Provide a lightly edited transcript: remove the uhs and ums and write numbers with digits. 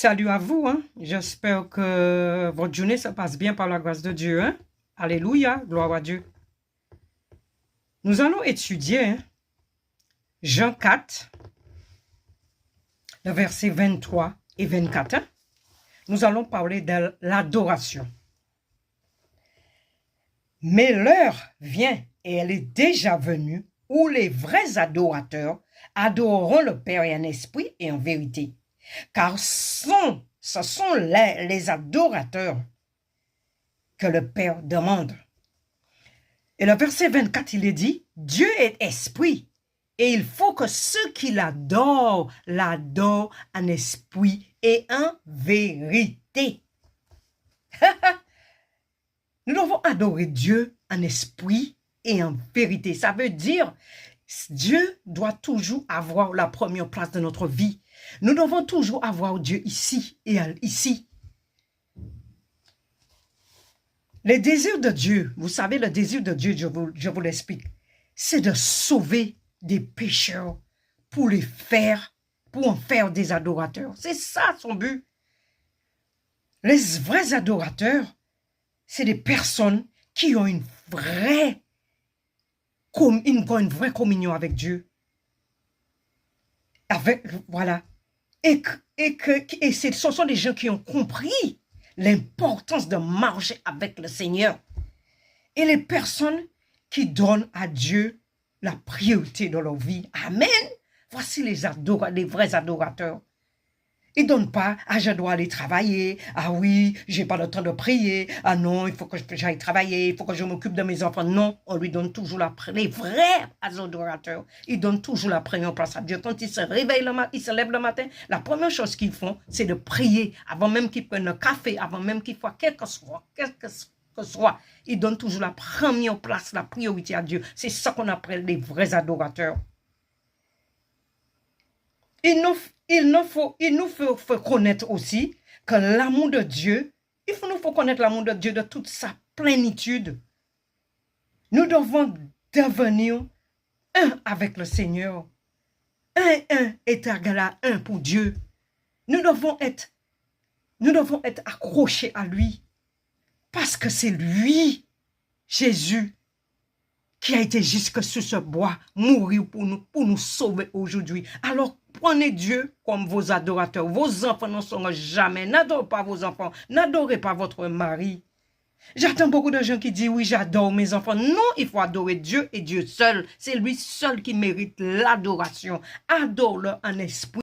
Salut à vous, hein. J'espère que votre journée se passe bien par la grâce de Dieu, hein. Alléluia, gloire à Dieu. Nous allons étudier Jean 4, le verset 23 et 24. Hein. Nous allons parler de l'adoration. Mais l'heure vient, et elle est déjà venue, où les vrais adorateurs adoreront le Père en esprit et en vérité. Car ce sont les adorateurs que le Père demande. Et le verset 24, il est dit, Dieu est esprit, et il faut que ceux qui l'adorent en esprit et en vérité. Nous devons adorer Dieu en esprit et en vérité. Ça veut dire, Dieu doit toujours avoir la première place de notre vie. Nous devons toujours avoir Dieu ici et ici. Le désir de Dieu, vous savez, le désir de Dieu, je vous l'explique, c'est de sauver des pécheurs pour en faire des adorateurs. C'est ça son but. Les vrais adorateurs, c'est des personnes qui ont une vraie communion avec Dieu. Voilà. Et ce sont des gens qui ont compris l'importance de marcher avec le Seigneur. Et les personnes qui donnent à Dieu la priorité de leur vie. Amen. Voici les vrais adorateurs. Ils ne donnent pas, ah, je dois aller travailler, ah oui, j'ai pas le temps de prier, ah non, il faut que j'aille travailler, il faut que je m'occupe de mes enfants. Non, on lui donne toujours les vrais adorateurs, ils donnent toujours la première place à Dieu. Quand ils se réveillent ils se lèvent le matin, la première chose qu'ils font, c'est de prier, avant même qu'ils prennent le café, avant même qu'ils fassent quel que soit, ils donnent toujours la première place, la priorité à Dieu. C'est ça qu'on appelle les vrais adorateurs. Il nous faut connaître aussi que l'amour de Dieu, nous faut connaître l'amour de Dieu de toute sa plénitude. Nous devons devenir un avec le Seigneur. Un est égal à un pour Dieu. Nous devons être accrochés à lui. Parce que c'est lui, Jésus, qui a été jusque sur ce bois, mourir pour nous sauver aujourd'hui. Alors, prenez Dieu comme vos adorateurs. Vos enfants ne seront jamais. N'adorez pas vos enfants. N'adorez pas votre mari. J'attends beaucoup de gens qui disent, oui, j'adore mes enfants. Non, il faut adorer Dieu et Dieu seul. C'est lui seul qui mérite l'adoration. Adore-le en esprit.